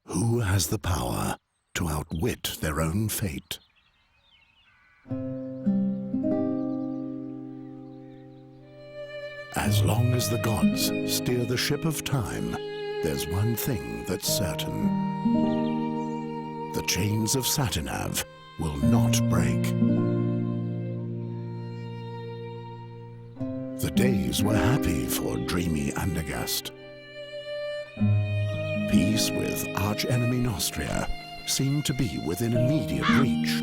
Who has the power to outwit their own fate? As long as the gods steer the ship of time, there's one thing that's certain. The chains of Satinav will not break. The days were happy for dreamy Andergast. Peace with arch-enemy Nostria seemed to be within immediate reach.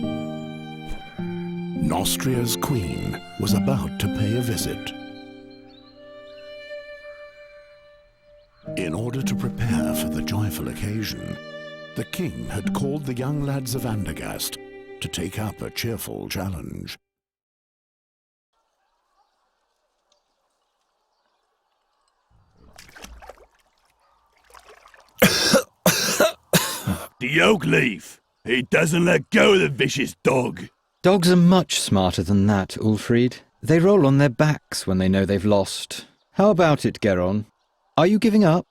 Nostria's queen was about to pay a visit. In order to prepare for the joyful occasion, the king had called the young lads of Andergast to take up a cheerful challenge. The oak leaf! He doesn't let go of the vicious dog! Dogs are much smarter than that, Ulfried. They roll on their backs when they know they've lost. How about it, Geron? Are you giving up?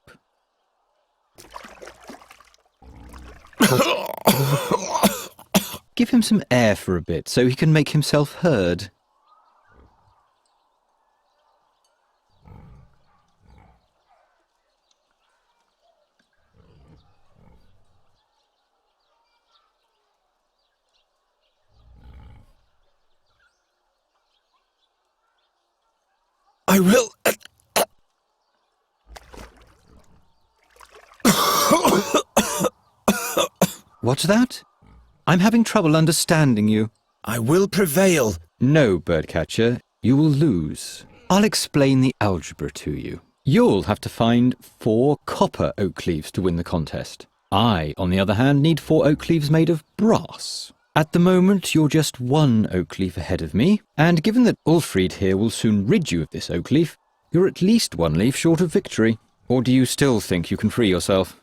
Give him some air for a bit so he can make himself heard. I will... What's that? I'm having trouble understanding you. I will prevail. No, Birdcatcher, you will lose. I'll explain the algebra to you. You'll have to find 4 copper oak leaves to win the contest. I, on the other hand, need 4 oak leaves made of brass. At the moment, you're just 1 oak leaf ahead of me, and given that Ulfried here will soon rid you of this oak leaf, you're at least 1 leaf short of victory. Or do you still think you can free yourself?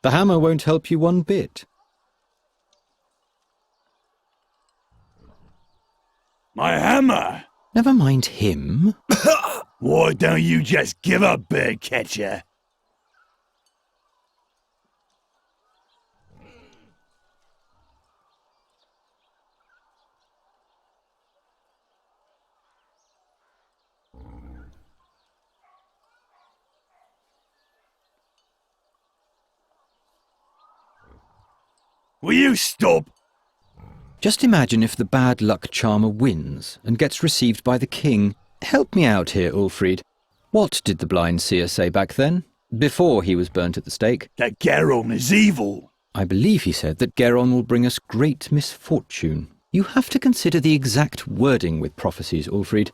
The hammer won't help you one bit. My hammer! Never mind him. Why don't you just give up, Birdcatcher? Will you stop? Just imagine if the bad luck charmer wins and gets received by the king. Help me out here, Ulfried. What did the blind seer say back then, before he was burnt at the stake? That Geron is evil. I believe he said that Geron will bring us great misfortune. You have to consider the exact wording with prophecies, Ulfried.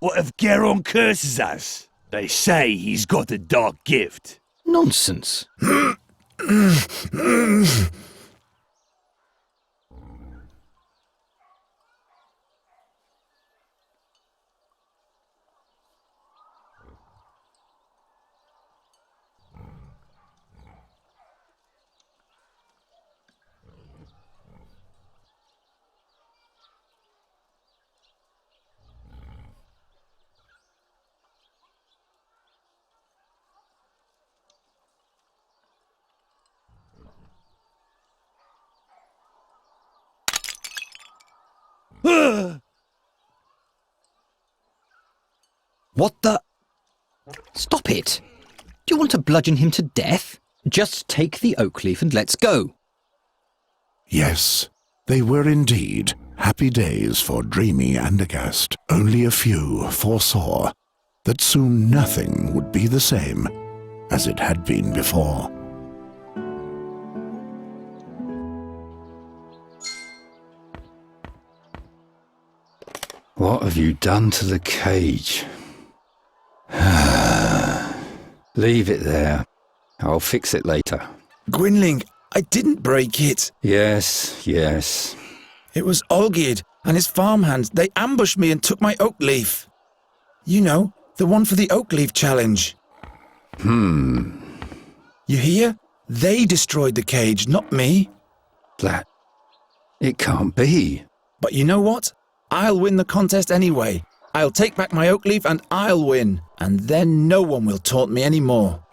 What if Geron curses us? They say he's got a dark gift. Nonsense. What the... Stop it! Do you want to bludgeon him to death? Just take the oak leaf and let's go. Yes, they were indeed happy days for dreamy Andergast. Only a few foresaw that soon nothing would be the same as it had been before. What have you done to the cage? Leave it there. I'll fix it later. Gwynling, I didn't break it. Yes, yes. It was Olgierd and his farmhands. They ambushed me and took my oak leaf. You know, the one for the oak leaf challenge. You You hear? They destroyed the cage, not me. That... It can't be. But you know what? I'll win the contest anyway. I'll take back my oak leaf and I'll win. And then no one will taunt me anymore.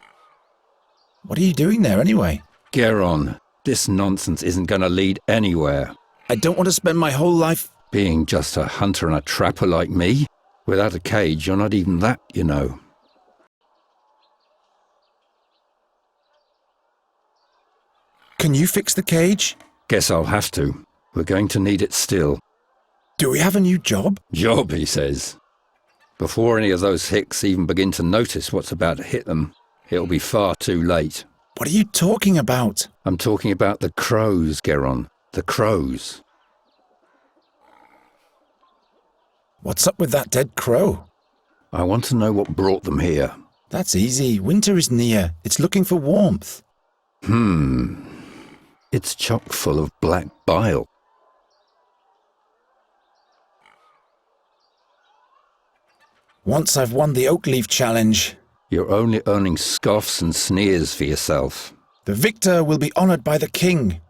What are you doing there anyway? Geron, this nonsense isn't going to lead anywhere. I don't want to spend my whole life... Being just a hunter and a trapper like me? Without a cage, you're not even that, you know. Can you fix the cage? Guess I'll have to. We're going to need it still. Do we have a new job? Job, he says. Before any of those hicks even begin to notice what's about to hit them, it'll be far too late. What are you talking about? I'm talking about the crows, Geron. The crows. What's up with that dead crow? I want to know what brought them here. That's easy. Winter is near. It's looking for warmth. It's chock full of black bile. Once I've won the oak leaf challenge, You're only earning scoffs and sneers for yourself. the victor will be honored by the king.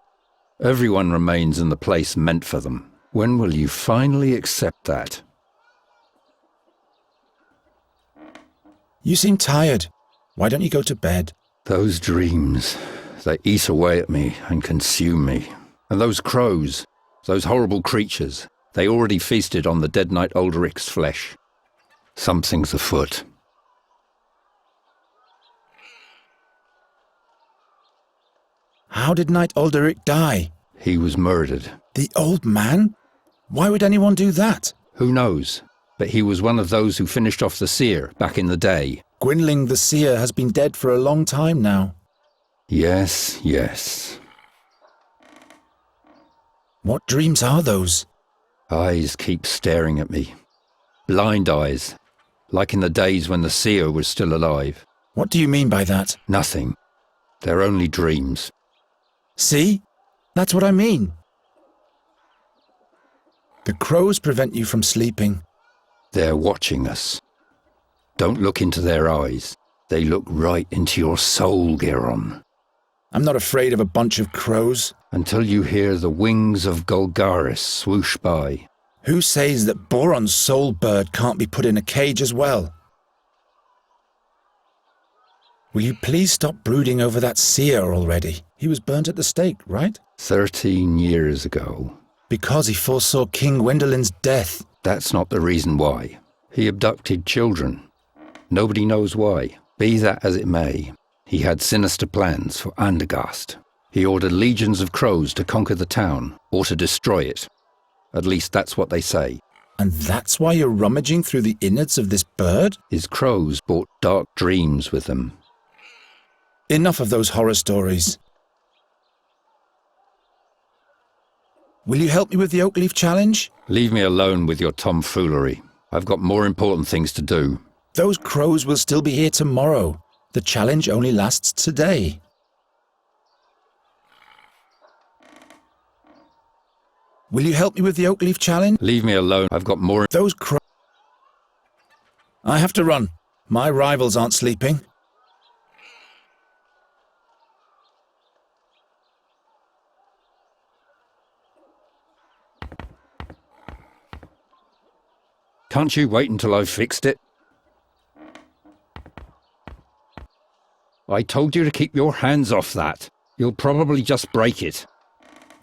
Everyone remains in the place meant for them. When will you finally accept that? You seem tired. Why don't you go to bed? Those dreams, they eat away at me and consume me. And those crows, those horrible creatures, they already feasted on the dead knight Ulrich's flesh. Something's afoot. How did Knight Alderic die? He was murdered. The old man? Why would anyone do that? Who knows? But he was one of those who finished off the seer back in the day. Gwynling the seer has been dead for a long time now. Yes, yes. What dreams are those? Eyes keep staring at me. Blind eyes. Like in the days when the seer was still alive. What do you mean by that? Nothing. They're only dreams. See? That's what I mean. The crows prevent you from sleeping. They're watching us. Don't look into their eyes. They look right into your soul, Geron. I'm not afraid of a bunch of crows. Until you hear the wings of Golgaris swoosh by. Who says that Boron's soul bird can't be put in a cage as well? Will you please stop brooding over that seer already? He was burnt at the stake, right? 13 years ago. Because he foresaw King Gwendolen's death. That's not the reason why. He abducted children. Nobody knows why. Be that as it may, he had sinister plans for Andergast. He ordered legions of crows to conquer the town, or to destroy it. At least that's what they say. And that's why you're rummaging through the innards of this bird? His crows brought dark dreams with them. Enough of those horror stories. Will you help me with the Oakleaf Challenge? Leave me alone with your tomfoolery. I've got more important things to do. Those crows will still be here tomorrow. The challenge only lasts today. Will you help me with the Oakleaf Challenge? Leave me alone. I've got more... Those crows... I have to run. My rivals aren't sleeping. Can't you wait until I've fixed it? I told you to keep your hands off that. You'll probably just break it.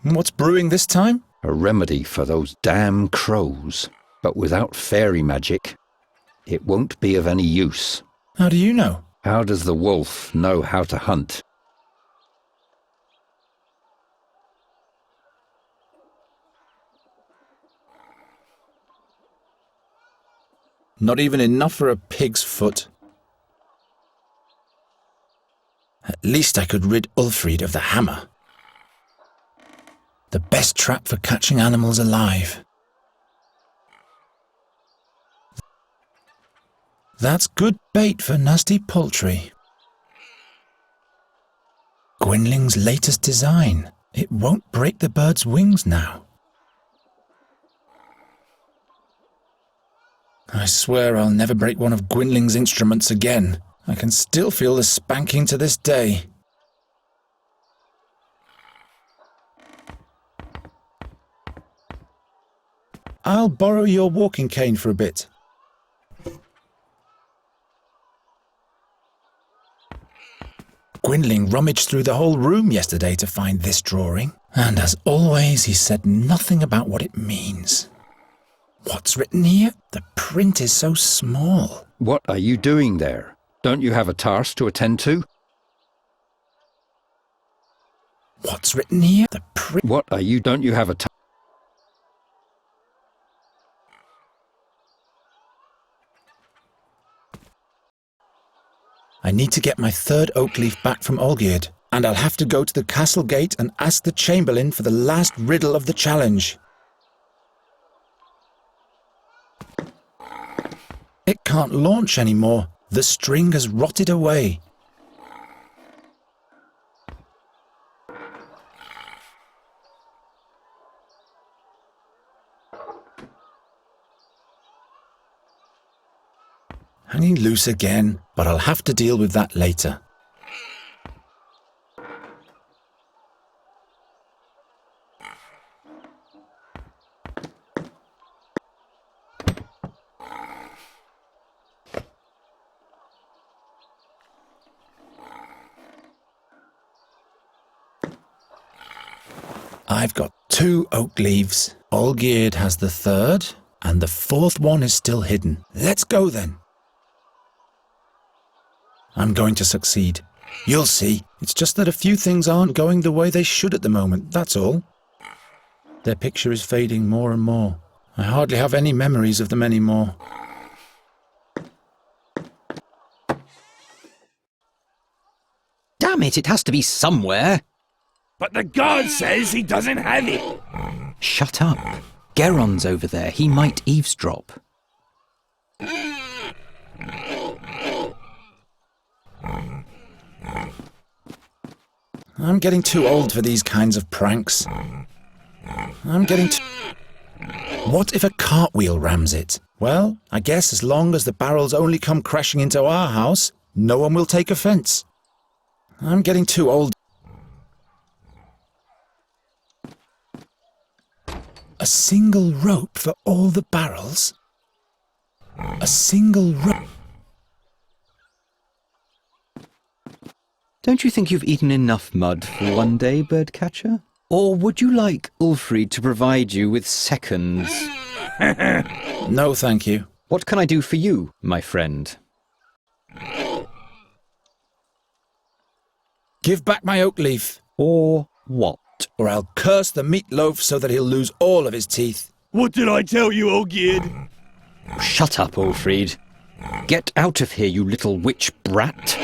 What's brewing this time? A remedy for those damn crows. But without fairy magic, it won't be of any use. How do you know? How does the wolf know how to hunt? Not even enough for a pig's foot. At least I could rid Ulfried of the hammer. The best trap for catching animals alive. That's good bait for nasty poultry. Gwynling's latest design. It won't break the bird's wings now. I swear I'll never break one of Gwynling's instruments again. I can still feel the spanking to this day. I'll borrow your walking cane for a bit. Gwynling rummaged through the whole room yesterday to find this drawing, and as always he said nothing about what it means. What's written here? The print is so small. What are you doing there? Don't you have a task to attend to? What's written here? The print... What are you... Don't you have a task? I need to get my third oak leaf back from Olgierd, and I'll have to go to the castle gate and ask the chamberlain for the last riddle of the challenge. It can't launch anymore. The string has rotted away. Hanging loose again, but I'll have to deal with that later. I've got 2 oak leaves. Olgierd has the third, and the fourth one is still hidden. Let's go then. I'm going to succeed. You'll see. It's just that a few things aren't going the way they should at the moment, that's all. Their picture is fading more and more. I hardly have any memories of them anymore. Damn it, it has to be somewhere. But the guard says he doesn't have it. Shut up. Geron's over there. He might eavesdrop. I'm getting too old for these kinds of pranks. What if a cartwheel rams it? Well, I guess as long as the barrels only come crashing into our house, no one will take offence. I'm getting too old. A single rope for all the barrels? A single rope? Don't you think you've eaten enough mud for one day, birdcatcher? Or would you like Ulfried to provide you with seconds? No, thank you. What can I do for you, my friend? Give back my oak leaf, Or what? or I'll curse the meatloaf so that he'll lose all of his teeth. What did I tell you, Olgierd? Shut up, Ulfried. Get out of here, you little witch brat.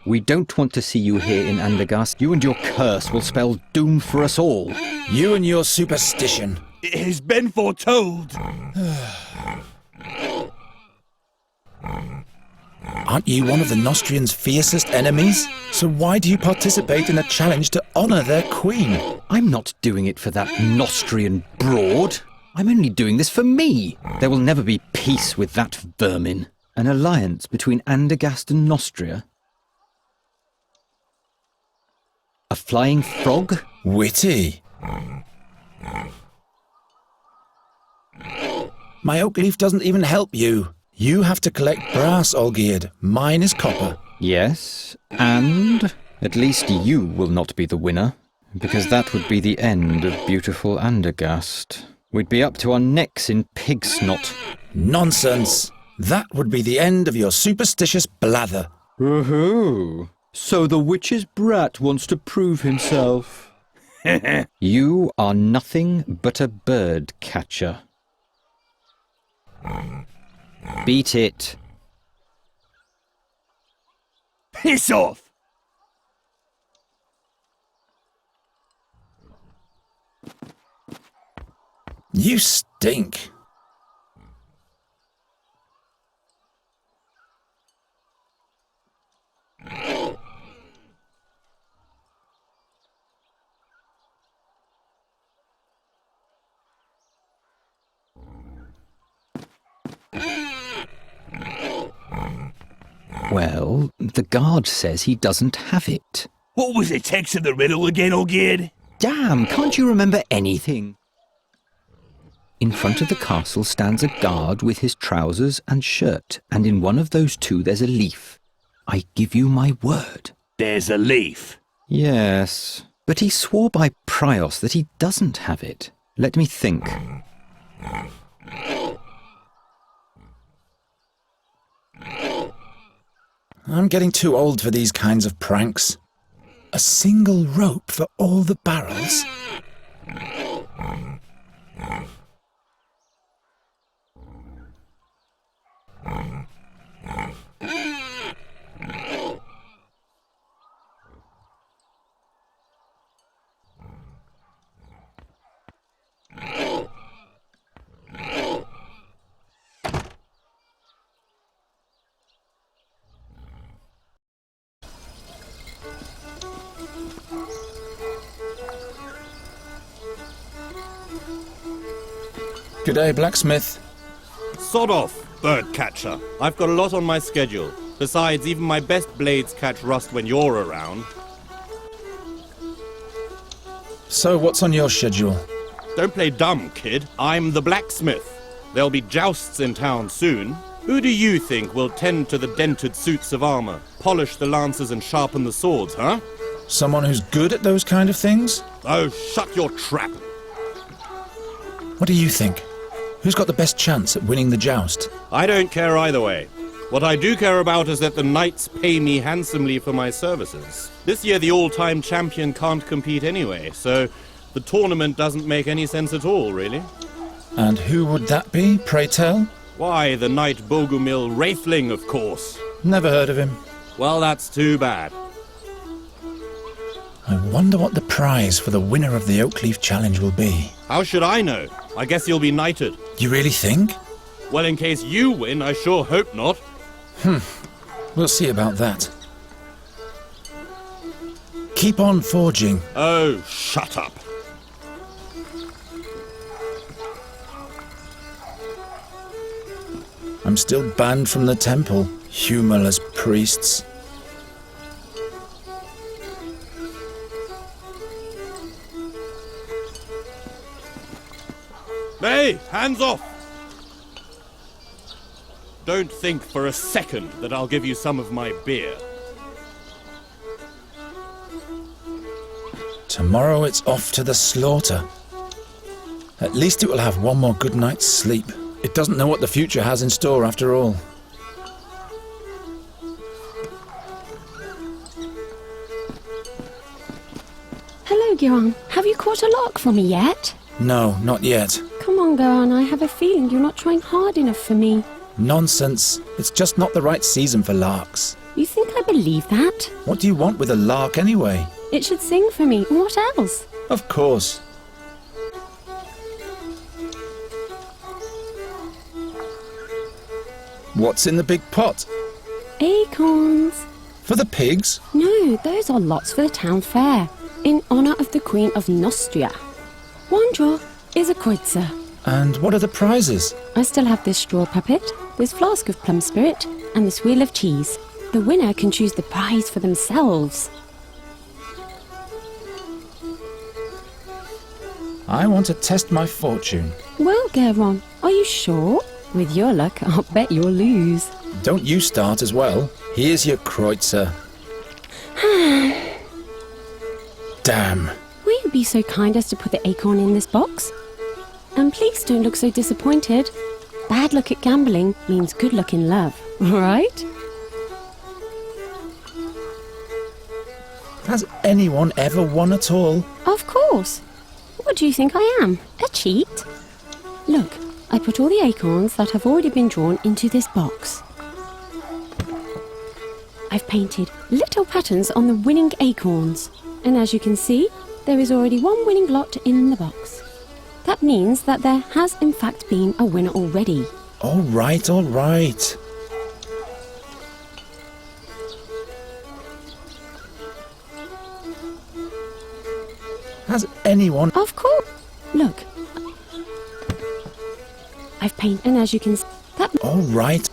We don't want to see you here in Andergast. You and your curse will spell doom for us all. You and your superstition. It has been foretold. Aren't you one of the Nostrians' fiercest enemies? So why do you participate in a challenge to honour their queen? I'm not doing it for that Nostrian broad. I'm only doing this for me. There will never be peace with that vermin. An alliance between Andergast and Nostria? A flying frog? Witty. My oak leaf doesn't even help you. You have to collect brass, Olgierd. Mine is copper. Yes, and at least you will not be the winner, because that would be the end of beautiful Andergast. We'd be up to our necks in pig snot. Nonsense. That would be the end of your superstitious blather. Woohoo! So the witch's brat wants to prove himself. You are nothing but a bird catcher. Beat it. Piss off! You stink. Well, the guard says he doesn't have it. What was the text of the riddle again, Olgierd? Damn, can't you remember anything? In front of the castle stands a guard with his trousers and shirt, and in one of those two there's a leaf. I give you my word. There's a leaf. Yes, but he swore by Prios that he doesn't have it. Let me think. I'm getting too old for these kinds of pranks. A single rope for all the barrels? Good day, blacksmith. Sod off, bird catcher. I've got a lot on my schedule. Besides, even my best blades catch rust when you're around. So, what's on your schedule? Don't play dumb, kid. I'm the blacksmith. There'll be jousts in town soon. Who do you think will tend to the dented suits of armor, polish the lances and sharpen the swords, huh? Someone who's good at those kind of things? Oh, shut your trap. What do you think? Who's got the best chance at winning the joust? I don't care either way. What I do care about is that the knights pay me handsomely for my services. This year the all-time champion can't compete anyway, so the tournament doesn't make any sense at all, really. And who would that be, pray tell? Why, the knight Bogumil Wraithling, of course. Never heard of him. Well, that's too bad. I wonder what the prize for the winner of the Oakleaf Challenge will be. How should I know? I guess you'll be knighted. You really think? Well, in case you win, I sure hope not. We'll see about that. Keep on forging. Oh, shut up. I'm still banned from the temple. Humorless priests. Hey, hands off! Don't think for a second that I'll give you some of my beer. Tomorrow it's off to the slaughter. At least it will have one more good night's sleep. It doesn't know what the future has in store after all. Hello, Guerin. Have you caught a lark for me yet? No, not yet. Come on, Guerin. I have a feeling you're not trying hard enough for me. Nonsense. It's just not the right season for larks. You think I believe that? What do you want with a lark anyway? It should sing for me. What else? Of course. What's in the big pot? Acorns. For the pigs? No, those are lots for the town fair, in honour of the Queen of Nostria. One draw is a kreutzer. And what are the prizes? I still have this straw puppet, this flask of plum spirit, and this wheel of cheese. The winner can choose the prize for themselves. I want to test my fortune. Well, Guerin, are you sure? With your luck, I'll bet you'll lose. Don't you start as well. Here's your kreutzer. Damn. Will you be so kind as to put the acorn in this box? And please don't look so disappointed. Bad luck at gambling means good luck in love, right? Has anyone ever won at all? Of course. What do you think I am? A cheat? Look, I put all the acorns that have already been drawn into this box. I've painted little patterns on the winning acorns. And as you can see, there is already one winning lot in the box. That means that there has in fact been a winner already. All right, all right. Has anyone... Of course. Look. I've painted, and as you can see, that... All right.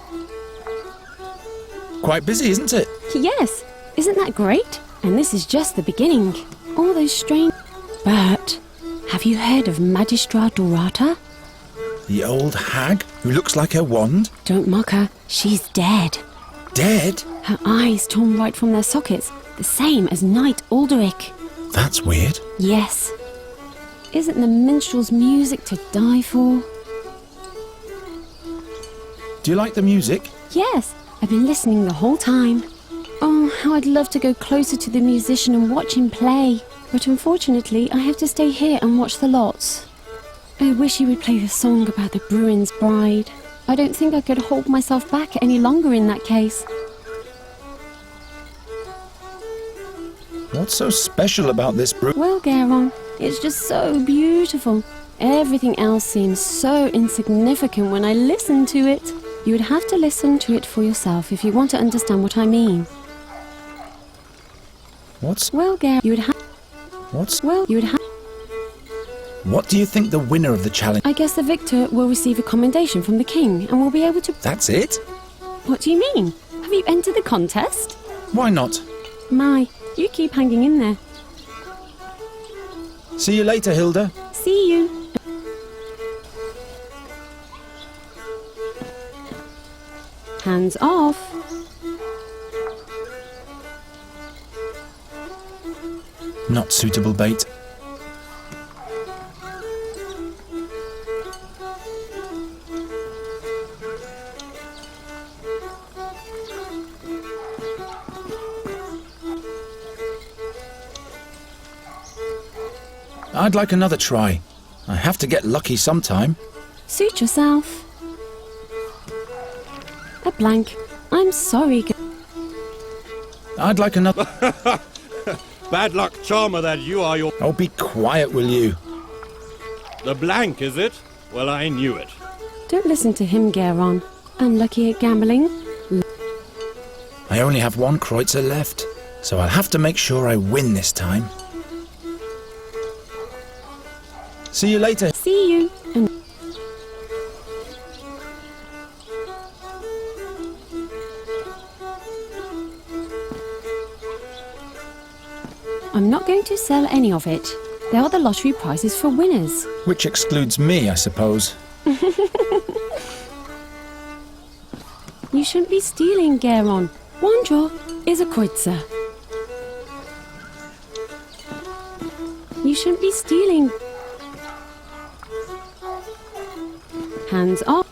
Quite busy, isn't it? Yes. Isn't that great? And this is just the beginning. All those strange... But, have you heard of Magistra Dorata? The old hag who looks like her wand? Don't mock her. She's dead. Dead? Her eyes torn right from their sockets, the same as Knight Alderic. That's weird. Yes. Isn't the minstrel's music to die for? Do you like the music? Yes, I've been listening the whole time. Oh, how I'd love to go closer to the musician and watch him play. But unfortunately, I have to stay here and watch the lots. I wish he would play the song about the Bruin's bride. I don't think I could hold myself back any longer in that case. What's so special about this Well, Garon, it's just so beautiful. Everything else seems so insignificant when I listen to it. You would have to listen to it for yourself if you want to understand what I mean. Well, Garon, you would have... you would have... What do you think the winner of the challenge... I guess the victor will receive a commendation from the king and will be able to... That's it? What do you mean? Have you entered the contest? Why not? My, you keep hanging in there. See you later, Hilda. See you. Hands off. Not suitable bait. I'd like another try. I have to get lucky sometime. Suit yourself. A blank. I'm sorry. I'd like another... Bad luck charmer that you are, your... Oh, be quiet, will you? The blank, is it? Well, I knew it. Don't listen to him, Garon. Unlucky at gambling. I only have one kreutzer left, so I'll have to make sure I win this time. See you later. See you. And I'm not going to sell any of it. They are the lottery prizes for winners. Which excludes me, I suppose. You shouldn't be stealing, Garon. One draw is a kreutzer. You shouldn't be stealing. Hands off.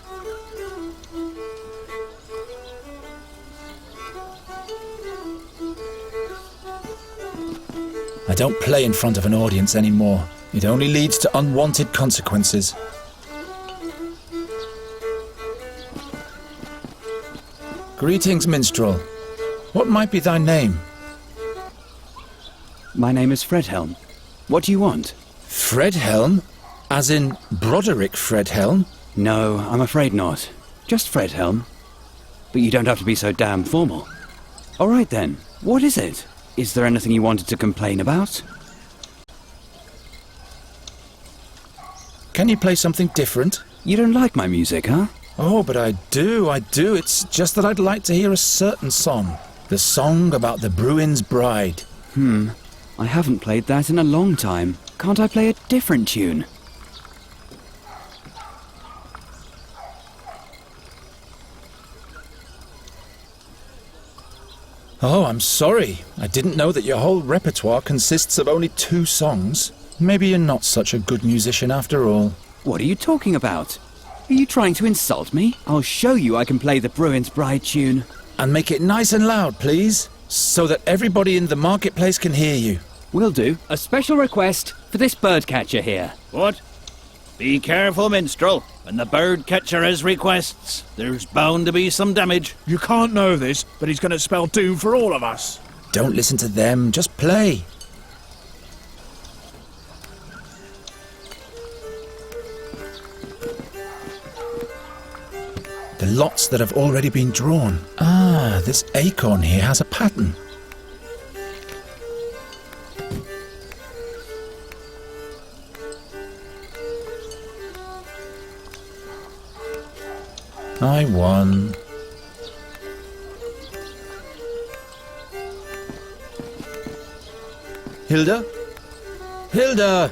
I don't play in front of an audience anymore. It only leads to unwanted consequences. Greetings, minstrel. What might be thy name? My name is Fredhelm. What do you want? Fredhelm? As in Broderick Fredhelm? No, I'm afraid not. Just Fredhelm. But you don't have to be so damn formal. All right then, what is it? Is there anything you wanted to complain about? Can you play something different? You don't like my music, huh? Oh, but I do. It's just that I'd like to hear a certain song. The song about the Bruin's bride. I haven't played that in a long time. Can't I play a different tune? Oh, I'm sorry. I didn't know that your whole repertoire consists of only 2 songs. Maybe you're not such a good musician after all. What are you talking about? Are you trying to insult me? I'll show you I can play the Bruin's bride tune. And make it nice and loud, please, so that everybody in the marketplace can hear you. Will do. A special request for this birdcatcher here. What? Be careful, minstrel. When the bird catcher has requests, there's bound to be some damage. You can't know this, but he's going to spell doom for all of us. Don't listen to them, just play. The lots that have already been drawn. Ah, this acorn here has a pattern. I won. Hilda? Hilda!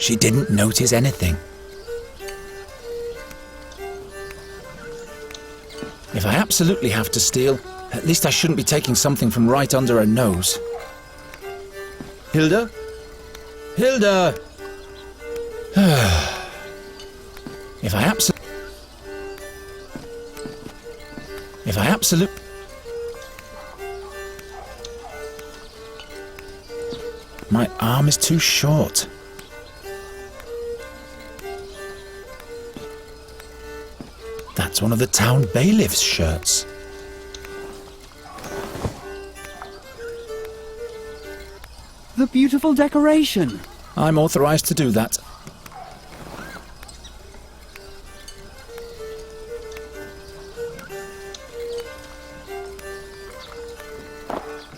She didn't notice anything. If I absolutely have to steal, at least I shouldn't be taking something from right under her nose. Hilda? Hilda! If I absolutely... My arm is too short. That's one of the town bailiff's shirts. The beautiful decoration. I'm authorized to do that.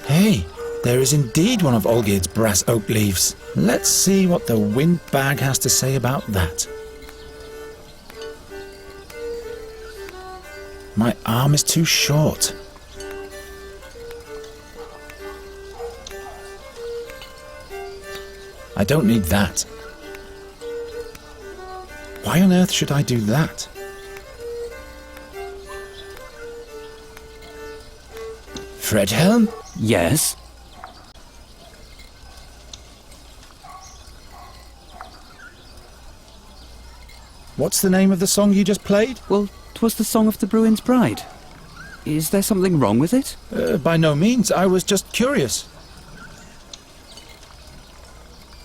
Hey, there is indeed one of Olgierd's brass oak leaves. Let's see what the wind bag has to say about that. My arm is too short. I don't need that. Why on earth should I do that? Fredhelm? Yes? What's the name of the song you just played? Well, 'twas the Song of the Bruin's Bride. Is there something wrong with it? By no means. I was just curious.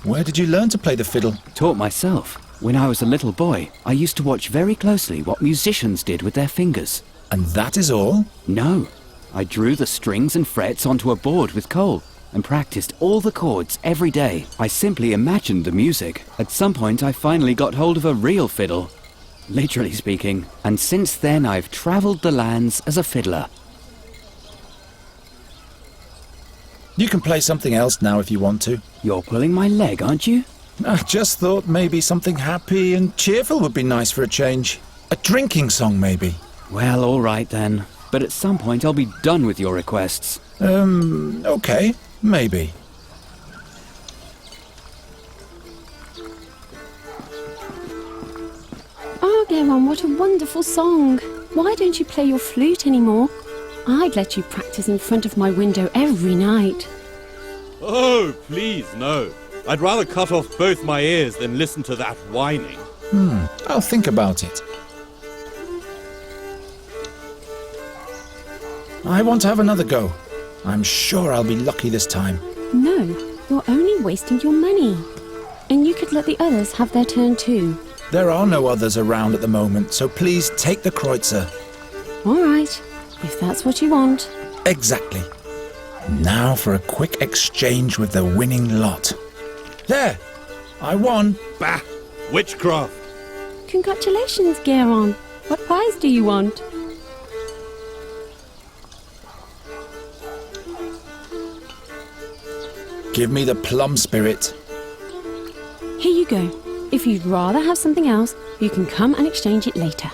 Where did you learn to play the fiddle? Taught myself. When I was a little boy, I used to watch very closely what musicians did with their fingers. And that is all? No. I drew the strings and frets onto a board with coal and practiced all the chords every day. I simply imagined the music. At some point, I finally got hold of a real fiddle. Literally speaking. And since then, I've travelled the lands as a fiddler. You can play something else now if you want to. You're pulling my leg, aren't you? I just thought maybe something happy and cheerful would be nice for a change. A drinking song, maybe. Well, all right then. But at some point, I'll be done with your requests. Okay. Maybe. Oh, Geron, what a wonderful song. Why don't you play your flute anymore? I'd let you practice in front of my window every night. Oh, please, no. I'd rather cut off both my ears than listen to that whining. I'll think about it. I want to have another go. I'm sure I'll be lucky this time. No, you're only wasting your money. And you could let the others have their turn too. There are no others around at the moment, so please take the kreutzer. All right, if that's what you want. Exactly. Now for a quick exchange with the winning lot. There! I won! Bah! Witchcraft! Congratulations, Geron. What prize do you want? Give me the plum spirit. Here you go. If you'd rather have something else, you can come and exchange it later.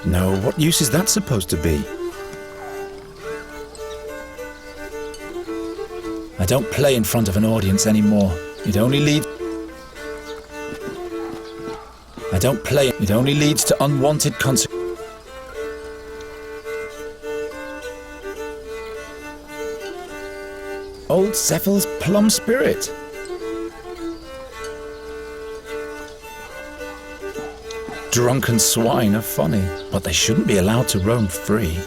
No, what use is that supposed to be? I don't play in front of an audience anymore. It only leads... It only leads to unwanted consequences. Old Cephal's plum spirit. Drunken swine are funny, but they shouldn't be allowed to roam free.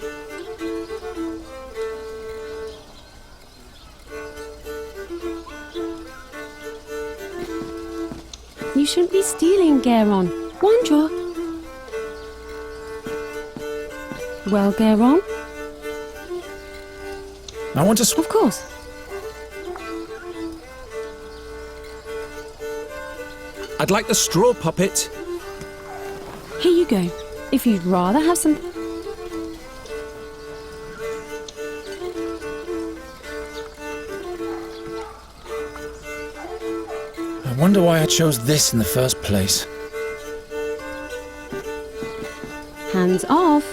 You shouldn't be stealing, Geron. Wandra. Well, Geron? I want to... Of course. I'd like the straw puppet. Here you go. If you'd rather have some... I wonder why I chose this in the first place. Hands off.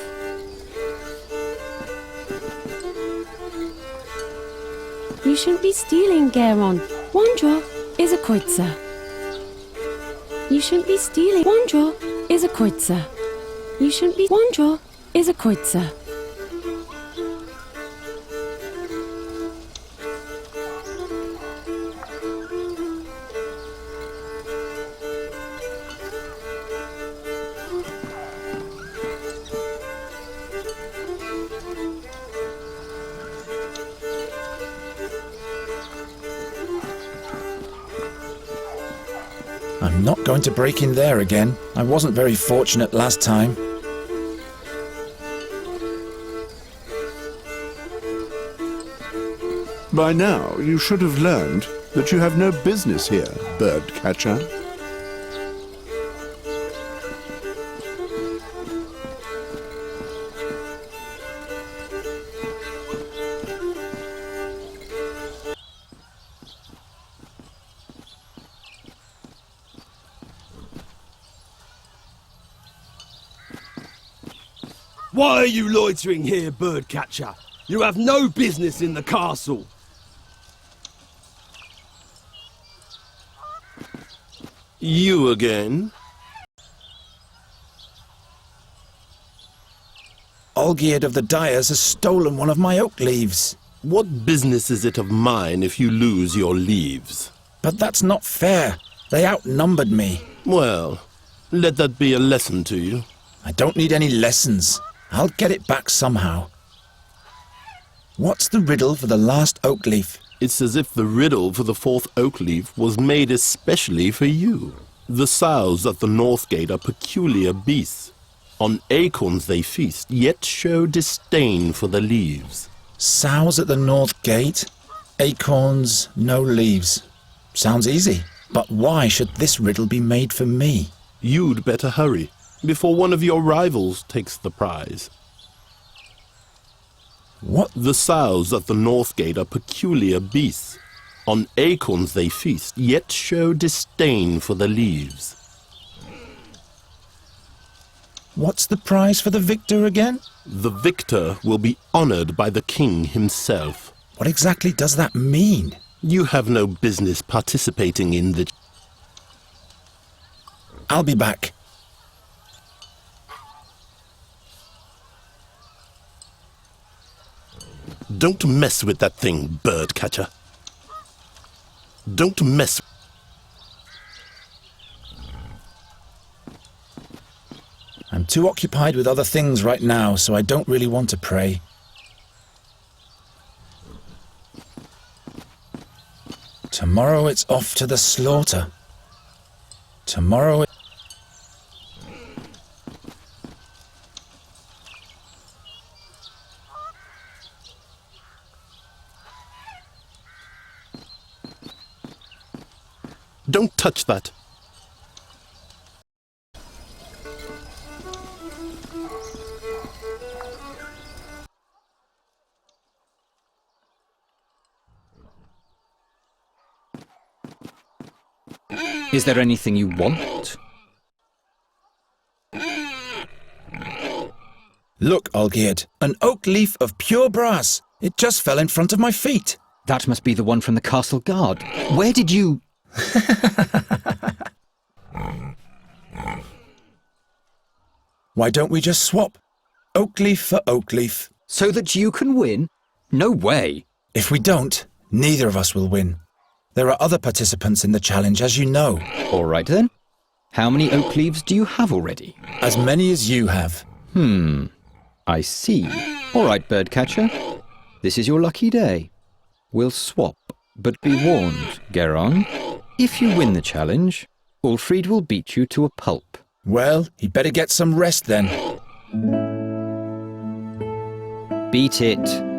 You shouldn't be stealing, Geron. Wondra is a Kreutzer. You shouldn't be stealing. Wondra is a Kreutzer. You shouldn't be. Wondra is a Kreutzer. I'm not going to break in there again. I wasn't very fortunate last time. By now, you should have learned that you have no business here, bird catcher. Why are you loitering here, birdcatcher? You have no business in the castle. You again? Olgierd of the Dyers has stolen one of my oak leaves. What business is it of mine if you lose your leaves? But that's not fair. They outnumbered me. Well, let that be a lesson to you. I don't need any lessons. I'll get it back somehow. What's the riddle for the last oak leaf? It's as if the riddle for the fourth oak leaf was made especially for you. The sows at the north gate are peculiar beasts. On acorns they feast, yet show disdain for the leaves. Sows at the north gate, acorns, no leaves. Sounds easy. But why should this riddle be made for me? You'd better hurry, before one of your rivals takes the prize. What? The sows at the north gate are peculiar beasts. On acorns they feast, yet show disdain for the leaves. What's the prize for the victor again? The victor will be honored by the king himself. What exactly does that mean? You have no business participating in the... I'll be back. Don't mess with that thing, birdcatcher. Don't mess... I'm too occupied with other things right now, so I don't really want to pray. Tomorrow it's off to the slaughter. Tomorrow... Don't touch that. Is there anything you want? Look, Olgierd, an oak leaf of pure brass. It just fell in front of my feet. That must be the one from the castle guard. Where did you... Why don't we just swap? Oak leaf for oak leaf. So that you can win? No way. If we don't, neither of us will win. There are other participants in the challenge, as you know. All right then. How many oak leaves do you have already? As many as you have. I see. All right, birdcatcher. This is your lucky day. We'll swap, but be warned, Geron. If you win the challenge, Ulfried will beat you to a pulp. Well, he'd better get some rest then. Beat it.